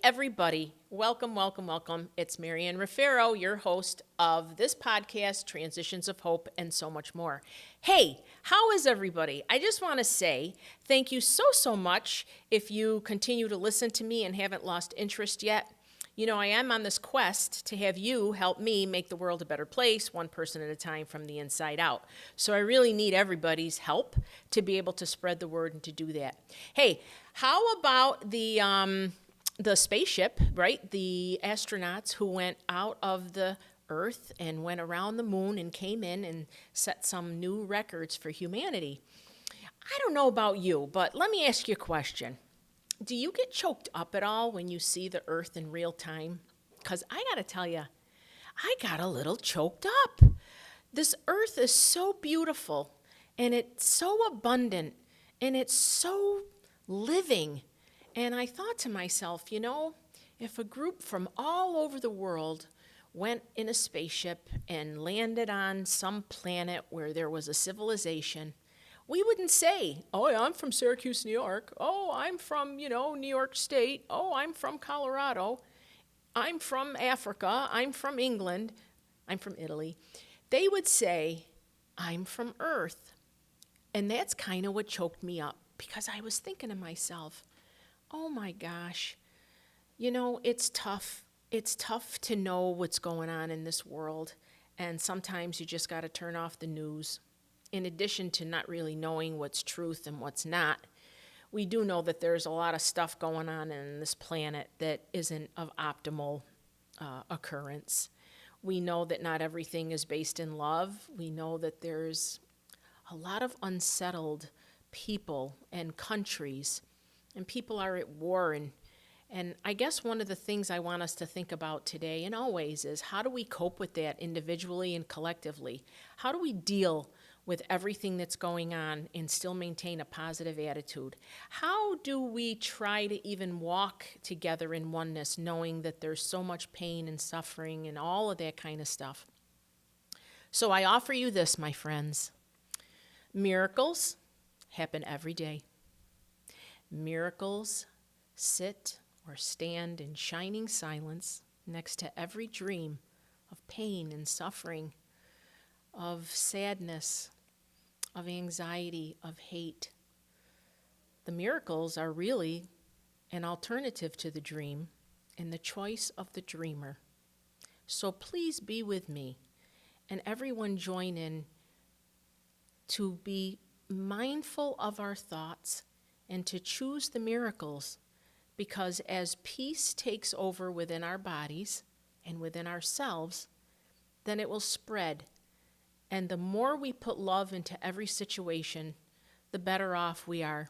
everybody. Welcome, welcome, welcome. It's Maryann Roefaro, your host of this podcast, Transitions of Hope, and so much more. Hey, how is everybody? I just want to say thank you so much if you continue to listen to me and haven't lost interest yet. You know, I am on this quest to have you help me make the world a better place, one person at a time from the inside out. So I really need everybody's help to be able to spread the word and to do that. Hey, how about the spaceship, right? The astronauts who went out of the Earth and went around the moon and came in and set some new records for humanity. I don't know about you, but let me ask you a question. Do you get choked up at all when you see the Earth in real time? Because I got to tell you, I got a little choked up. This Earth is so beautiful, and it's so abundant, and it's so living. And I thought to myself, you know, if a group from all over the world went in a spaceship and landed on some planet where there was a civilization, we wouldn't say, oh, I'm from Syracuse, New York. Oh, I'm from, New York State. Oh, I'm from Colorado. I'm from Africa. I'm from England. I'm from Italy. They would say, I'm from Earth. And that's kind of what choked me up, because I was thinking to myself, oh my gosh, it's tough. It's tough to know what's going on in this world. And sometimes you just got to turn off the news. In addition to not really knowing what's truth and what's not, we do know that there's a lot of stuff going on in this planet that isn't of optimal occurrence. We know that not everything is based in love. We know that there's a lot of unsettled people and countries, and people are at war. And I guess one of the things I want us to think about today and always is, how do we cope with that individually and collectively? How do we deal with everything that's going on and still maintain a positive attitude? How do we try to even walk together in oneness, knowing that there's so much pain and suffering and all of that kind of stuff? So I offer you this, my friends. Miracles happen every day. Miracles sit or stand in shining silence next to every dream of pain and suffering, of sadness, of anxiety, of hate. The miracles are really an alternative to the dream and the choice of the dreamer. So please be with me, and everyone join in to be mindful of our thoughts and to choose the miracles, because as peace takes over within our bodies and within ourselves, then it will spread. And the more we put love into every situation, the better off we are.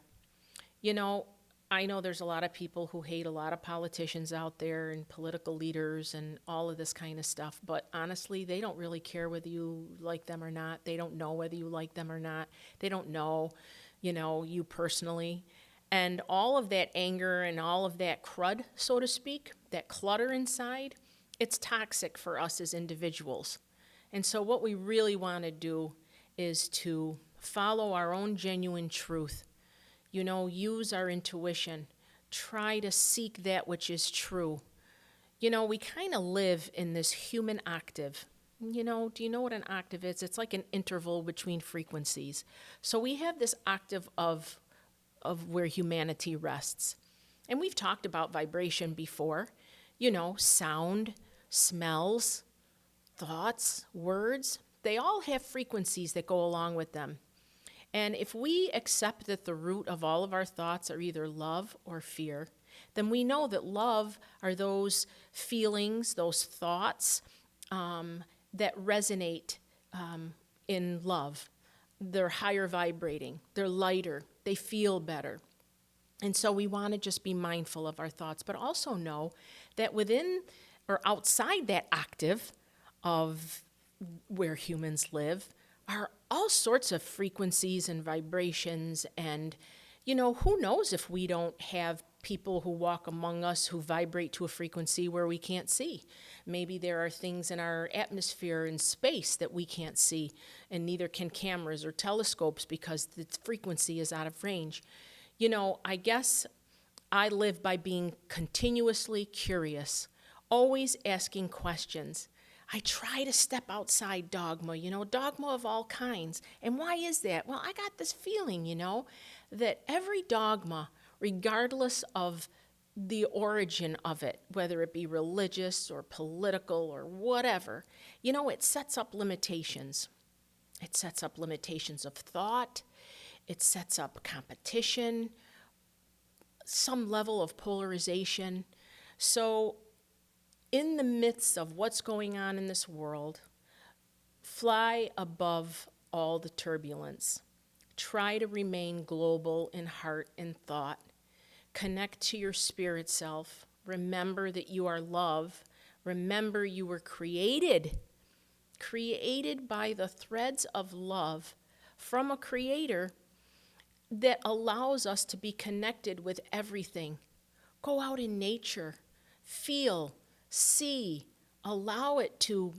I know there's a lot of people who hate a lot of politicians out there and political leaders and all of this kind of stuff, but honestly, they don't really care whether you like them or not. They don't know whether you like them or not. They don't know, you personally. And all of that anger and all of that crud, so to speak, that clutter inside, it's toxic for us as individuals. And so what we really want to do is to follow our own genuine truth. Use our intuition. Try to seek that which is true. We kind of live in this human octave. Do you know what an octave is? It's like an interval between frequencies. So we have this octave of where humanity rests. And we've talked about vibration before. Sound, smells, thoughts, words, they all have frequencies that go along with them. And if we accept that the root of all of our thoughts are either love or fear, then we know that love are those feelings, those thoughts that resonate in love. They're higher vibrating, they're lighter, they feel better. And so we want to just be mindful of our thoughts, but also know that within or outside that octave of where humans live are all sorts of frequencies and vibrations. And, who knows if we don't have people who walk among us who vibrate to a frequency where we can't see. Maybe there are things in our atmosphere and space that we can't see, and neither can cameras or telescopes because the frequency is out of range. I guess I live by being continuously curious, always asking questions. I try to step outside dogma, dogma of all kinds. And why is that? Well, I got this feeling, that every dogma, regardless of the origin of it, whether it be religious or political or whatever, it sets up limitations. It sets up limitations of thought. It sets up competition, some level of polarization. So in the midst of what's going on in this world, fly above all the turbulence. Try to remain global in heart and thought. Connect to your spirit self. Remember that you are love. Remember you were created by the threads of love from a creator that allows us to be connected with everything. Go out in nature, feel, see, allow it to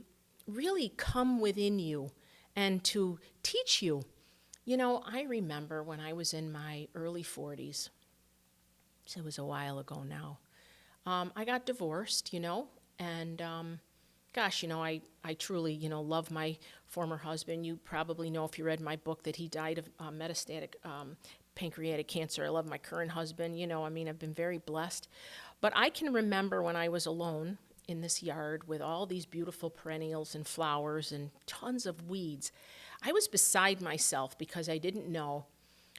really come within you and to teach you. I remember when I was in my early 40s, so it was a while ago now, I got divorced, and I truly, love my former husband. You probably know if you read my book that he died of metastatic pancreatic cancer. I love my current husband, I've been very blessed. But I can remember when I was alone in this yard with all these beautiful perennials and flowers and tons of weeds. I was beside myself because I didn't know,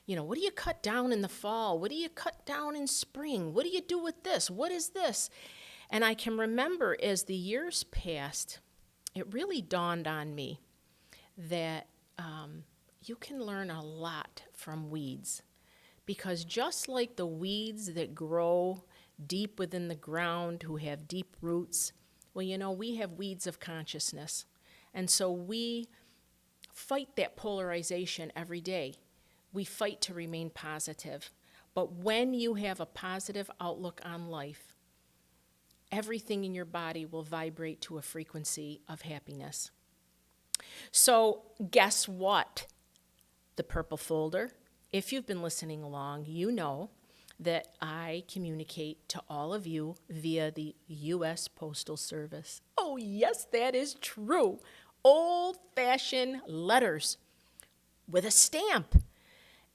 what do you cut down in the fall? What do you cut down in spring? What do you do with this? What is this? And I can remember as the years passed, it really dawned on me that you can learn a lot from weeds. Because just like the weeds that grow deep within the ground, who have deep roots, well, we have weeds of consciousness. And so we fight that polarization every day. We fight to remain positive. But when you have a positive outlook on life, everything in your body will vibrate to a frequency of happiness. So guess what? The purple folder. If you've been listening along, you know that I communicate to all of you via the U.S. Postal Service. Oh, yes, that is true. Old-fashioned letters with a stamp.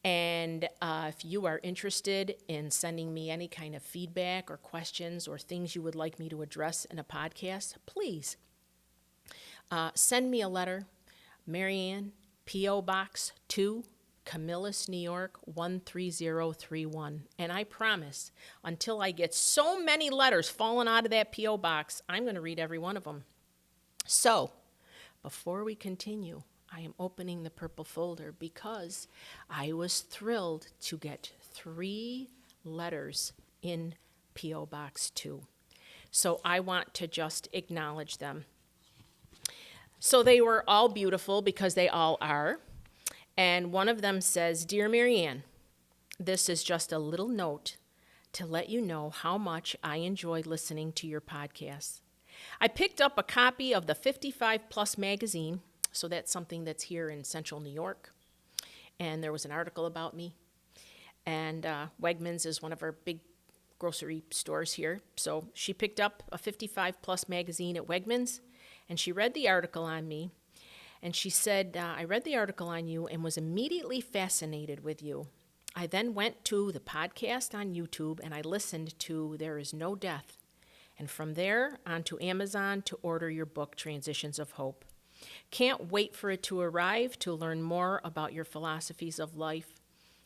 And if you are interested in sending me any kind of feedback or questions or things you would like me to address in a podcast, please send me a letter, Maryann, P.O. Box 2, Camillus, New York, 13031. And I promise, until I get so many letters falling out of that P.O. box, I'm going to read every one of them. So, before we continue, I am opening the purple folder because I was thrilled to get 3 letters in P.O. Box 2. So I want to just acknowledge them. So they were all beautiful because they all are. And one of them says, "Dear Maryann, this is just a little note to let you know how much I enjoy listening to your podcasts. I picked up a copy of the 55 Plus magazine." So that's something that's here in central New York. And there was an article about me. And Wegmans is one of our big grocery stores here. So she picked up a 55 Plus magazine at Wegmans, and she read the article on me. And she said, "I read the article on you and was immediately fascinated with you. I then went to the podcast on YouTube and I listened to There Is No Death. And from there on to Amazon to order your book, Transitions of Hope. Can't wait for it to arrive to learn more about your philosophies of life.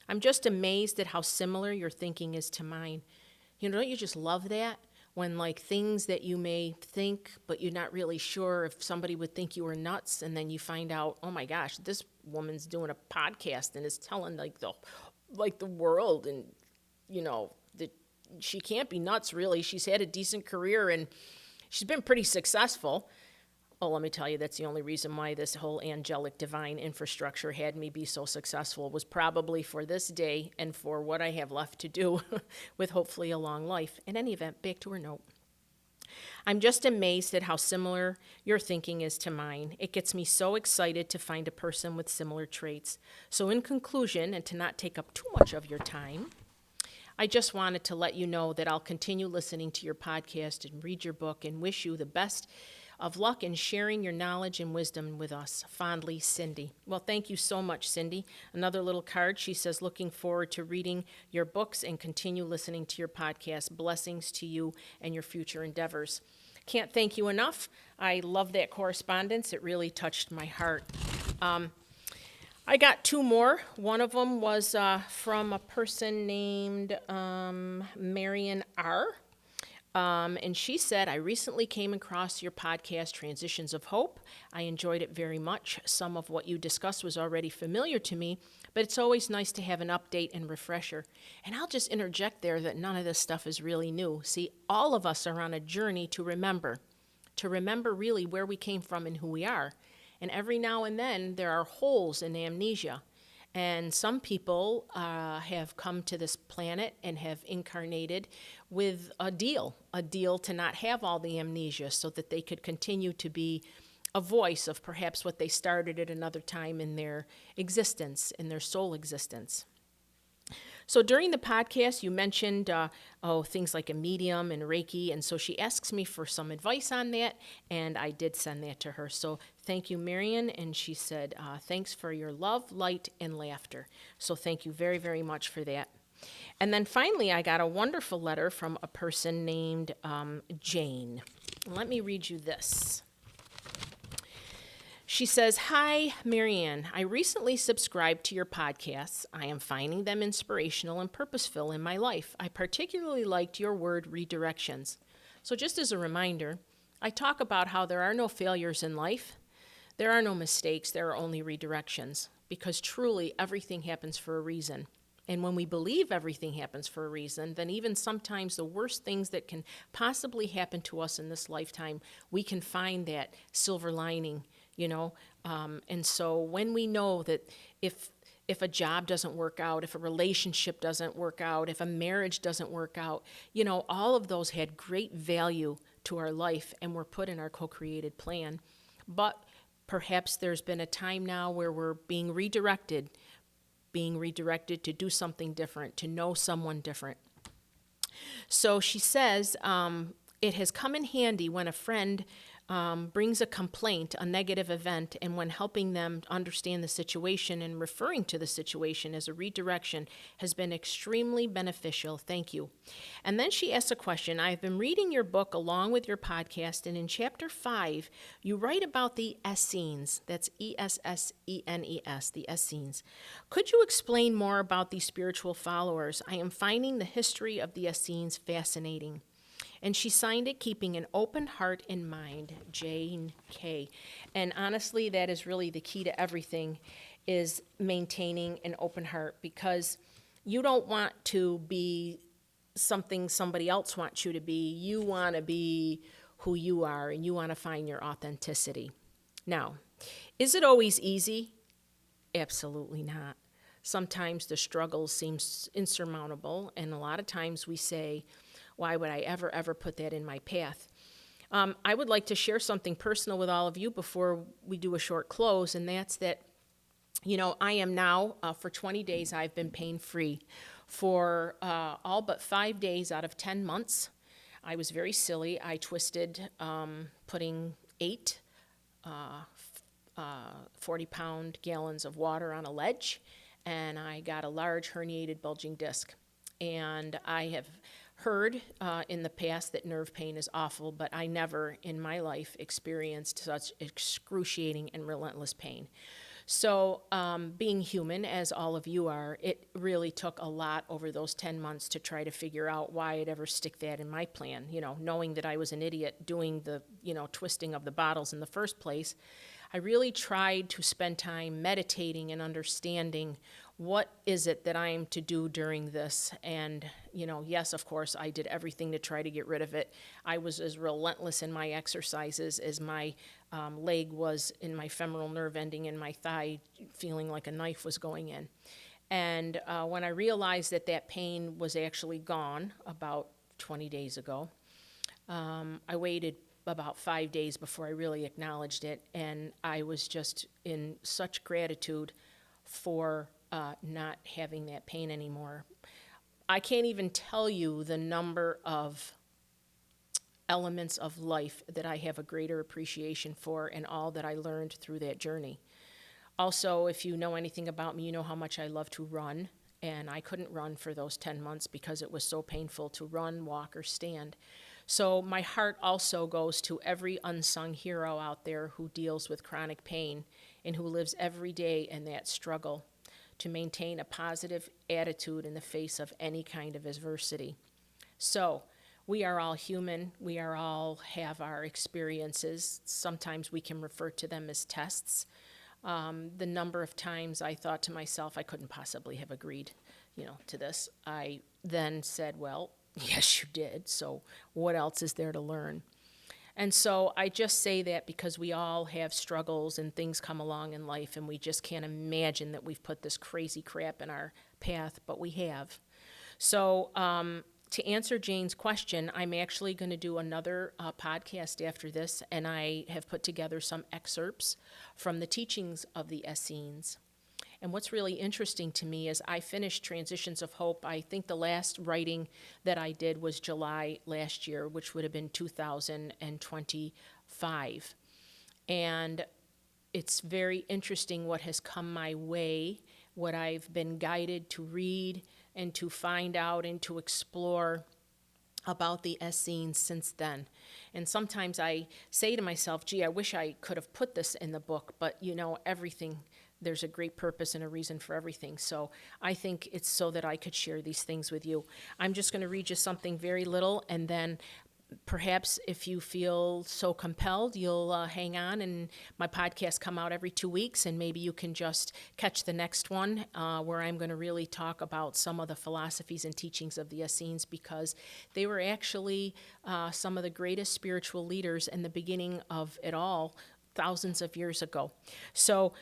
I'm just amazed at how similar your thinking is to mine." Don't you just love that? When things that you may think, but you're not really sure if somebody would think you were nuts, and then you find out, oh my gosh, this woman's doing a podcast and is telling the world, and that she can't be nuts really. She's had a decent career and she's been pretty successful. Oh, let me tell you, that's the only reason why this whole angelic divine infrastructure had me be so successful, was probably for this day and for what I have left to do with hopefully a long life. In any event, back to her note. "I'm just amazed at how similar your thinking is to mine. It gets me so excited to find a person with similar traits. So in conclusion, and to not take up too much of your time, I just wanted to let you know that I'll continue listening to your podcast and read your book and wish you the best of luck in sharing your knowledge and wisdom with us. Fondly, Cindy. Well, thank you so much, Cindy. Another little card. She says, looking forward to reading your books and continue listening to your podcast. Blessings to you and your future endeavors. Can't thank you enough. I love that correspondence. It really touched my heart. I got two more. One of them was from a person named Maryann R. And she said, I recently came across your podcast, Transitions of Hope. I enjoyed it very much. Some of what you discussed was already familiar to me, but it's always nice to have an update and refresher. And I'll just interject there that none of this stuff is really new. See, all of us are on a journey to remember really where we came from and who we are. And every now and then there are holes in amnesia. And some people have come to this planet and have incarnated with a deal to not have all the amnesia so that they could continue to be a voice of perhaps what they started at another time in their existence, in their soul existence. So during the podcast, you mentioned things like a medium and Reiki, and so she asks me for some advice on that, and I did send that to her. So thank you, Maryann, and she said, thanks for your love, light, and laughter. So thank you very, very much for that. And then finally, I got a wonderful letter from a person named Jane. Let me read you this. She says, Hi, Maryann. I recently subscribed to your podcasts. I am finding them inspirational and purposeful in my life. I particularly liked your word redirections. So just as a reminder, I talk about how there are no failures in life. There are no mistakes. There are only redirections, because truly everything happens for a reason. And when we believe everything happens for a reason, then even sometimes the worst things that can possibly happen to us in this lifetime, we can find that silver lining. And so when we know that if a job doesn't work out, if a relationship doesn't work out, if a marriage doesn't work out, all of those had great value to our life and were put in our co-created plan. But perhaps there's been a time now where we're being redirected to do something different, to know someone different. So she says, it has come in handy when a friend brings a complaint, a negative event, and when helping them understand the situation and referring to the situation as a redirection has been extremely beneficial. Thank you. And then she asks a question. I've been reading your book along with your podcast, and in chapter 5, you write about the Essenes. That's Essenes, the Essenes. Could you explain more about these spiritual followers? I am finding the history of the Essenes fascinating. And she signed it, keeping an open heart and mind, Jane K. And honestly, that is really the key to everything, is maintaining an open heart, because you don't want to be something somebody else wants you to be. You want to be who you are, and you want to find your authenticity. Now, is it always easy? Absolutely not. Sometimes the struggle seems insurmountable, and a lot of times we say, why would I ever put that in my path? I would like to share something personal with all of you before we do a short close, and that's that, I am now, for 20 days, I've been pain-free. For all but 5 days out of 10 months, I was very silly. I twisted putting 8 40-pound gallons of water on a ledge, and I got a large herniated bulging disc. And I have heard in the past that nerve pain is awful, but I never in my life experienced such excruciating and relentless pain. So being human, as all of you are, it really took a lot over those 10 months to try to figure out why I'd ever stick that in my plan, knowing that I was an idiot doing the, twisting of the bottles in the first place. I really tried to spend time meditating and understanding what is it that I am to do during this. And, yes, of course, I did everything to try to get rid of it. I was as relentless in my exercises as my leg was in my femoral nerve ending in my thigh, feeling like a knife was going in. And when I realized that pain was actually gone about 20 days ago, I waited about 5 days before I really acknowledged it, and I was just in such gratitude for not having that pain anymore. I can't even tell you the number of elements of life that I have a greater appreciation for and all that I learned through that journey. Also, if you know anything about me, you know how much I love to run, and I couldn't run for those 10 months because it was so painful to run, walk, or stand. So my heart also goes to every unsung hero out there who deals with chronic pain and who lives every day in that struggle to maintain a positive attitude in the face of any kind of adversity. So, we are all human. We are all have our experiences. Sometimes we can refer to them as tests. The number of times I thought to myself, I couldn't possibly have agreed, to this. I then said, well, yes, you did. So what else is there to learn? And so I just say that because we all have struggles and things come along in life, and we just can't imagine that we've put this crazy crap in our path, but we have. So, to answer Jane's question, I'm actually going to do another podcast after this, and I have put together some excerpts from the teachings of the Essenes. And what's really interesting to me is I finished Transitions of Hope. I think the last writing that I did was July last year, which would have been 2025. And it's very interesting what has come my way, what I've been guided to read and to find out and to explore about the Essenes since then. And sometimes I say to myself, gee, I wish I could have put this in the book, but everything, there's a great purpose and a reason for everything. So I think it's so that I could share these things with you. I'm just going to read you something very little, and then perhaps if you feel so compelled, you'll hang on, and my podcasts come out every 2 weeks, and maybe you can just catch the next one where I'm going to really talk about some of the philosophies and teachings of the Essenes, because they were actually some of the greatest spiritual leaders in the beginning of it all thousands of years ago. So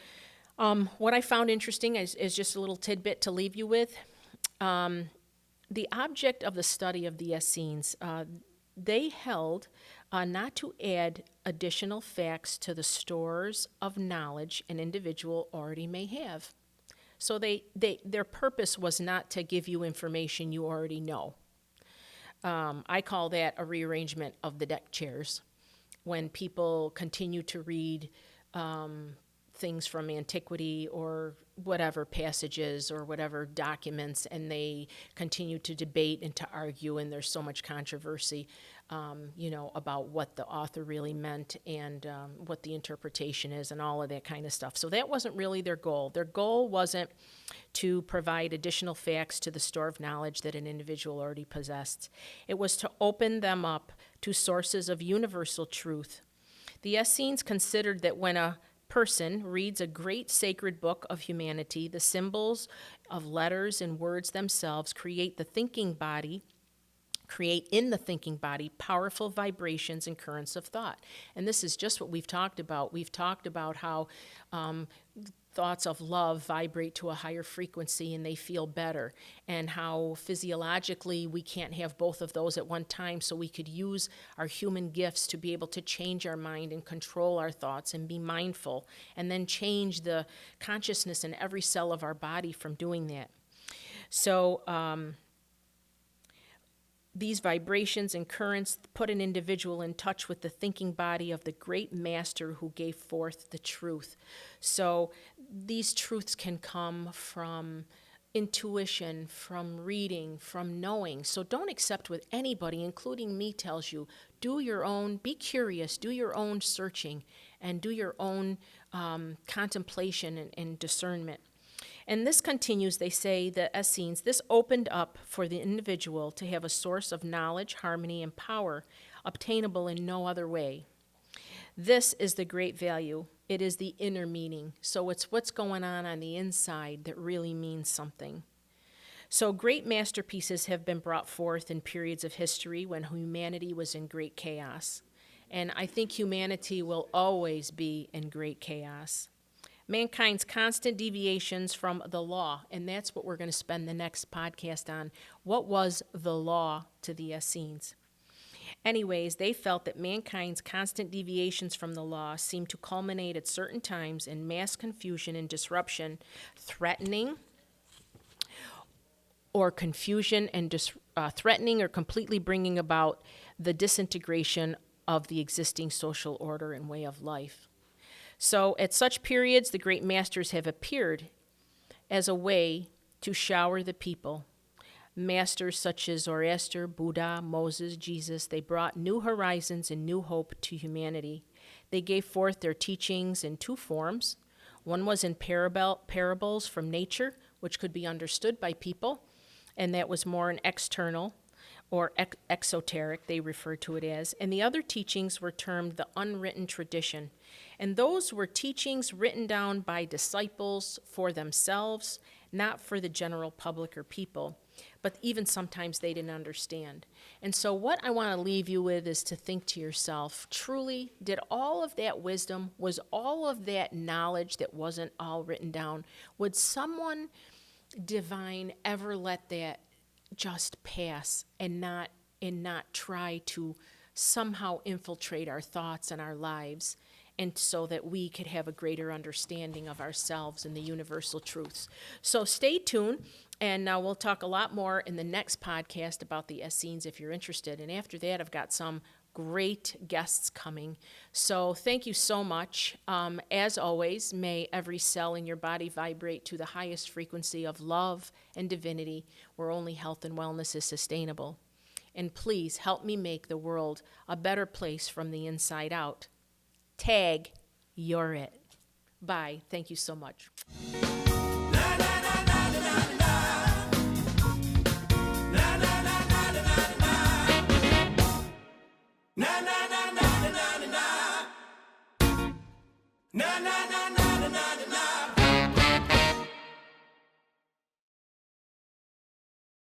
what I found interesting is just a little tidbit to leave you with. The object of the study of the Essenes, they held not to add additional facts to the stores of knowledge an individual already may have. So their purpose was not to give you information you already know. I call that a rearrangement of the deck chairs. When people continue to read things from antiquity or whatever passages or whatever documents, and they continue to debate and to argue, and there's so much controversy, about what the author really meant and what the interpretation is and all of that kind of stuff. So that wasn't really their goal. Their goal wasn't to provide additional facts to the store of knowledge that an individual already possessed. It was to open them up to sources of universal truth. The Essenes considered that when a person reads a great sacred book of humanity, the symbols of letters and words themselves create in the thinking body powerful vibrations and currents of thought. And this is just what we've talked about. We've talked about how thoughts of love vibrate to a higher frequency and they feel better, and how physiologically we can't have both of those at one time, so we could use our human gifts to be able to change our mind and control our thoughts and be mindful, and then change the consciousness in every cell of our body from doing that. So these vibrations and currents put an individual in touch with the thinking body of the great master who gave forth the truth. So these truths can come from intuition, from reading, from knowing. So don't accept what anybody, including me, tells you. Do your own, be curious, do your own searching, and do your own contemplation and discernment. And this continues, they say, the Essenes, this opened up for the individual to have a source of knowledge, harmony, and power obtainable in no other way. This is the great value. It is the inner meaning. So it's what's going on the inside that really means something. So great masterpieces have been brought forth in periods of history when humanity was in great chaos. And I think humanity will always be in great chaos. Mankind's constant deviations from the law, and that's what we're going to spend the next podcast on. What was the law to the Essenes? Anyways, they felt that mankind's constant deviations from the law seemed to culminate at certain times in mass confusion and disruption, threatening or confusion and threatening or completely bringing about the disintegration of the existing social order and way of life. So at such periods, the great masters have appeared as a way to shower the people. Masters such as Zoroaster, Buddha, Moses, Jesus, they brought new horizons and new hope to humanity. They gave forth their teachings in two forms. One was in parables from nature, which could be understood by people, and that was more an external or exoteric, they referred to it as. And the other teachings were termed the unwritten tradition. And those were teachings written down by disciples for themselves, not for the general public or people. But even sometimes they didn't understand. And so what I want to leave you with is to think to yourself, truly, did all of that wisdom, was all of that knowledge that wasn't all written down, would someone divine ever let that just pass and not try to somehow infiltrate our thoughts and our lives, and so that we could have a greater understanding of ourselves and the universal truths? So stay tuned, and we'll talk a lot more in the next podcast about the Essenes if you're interested. And after that, I've got some great guests coming. So thank you so much. As always, may every cell in your body vibrate to the highest frequency of love and divinity, where only health and wellness is sustainable. And please help me make the world a better place from the inside out. Tag, you're it. Bye. Thank you so much. Na na na na na na na na na na na na na na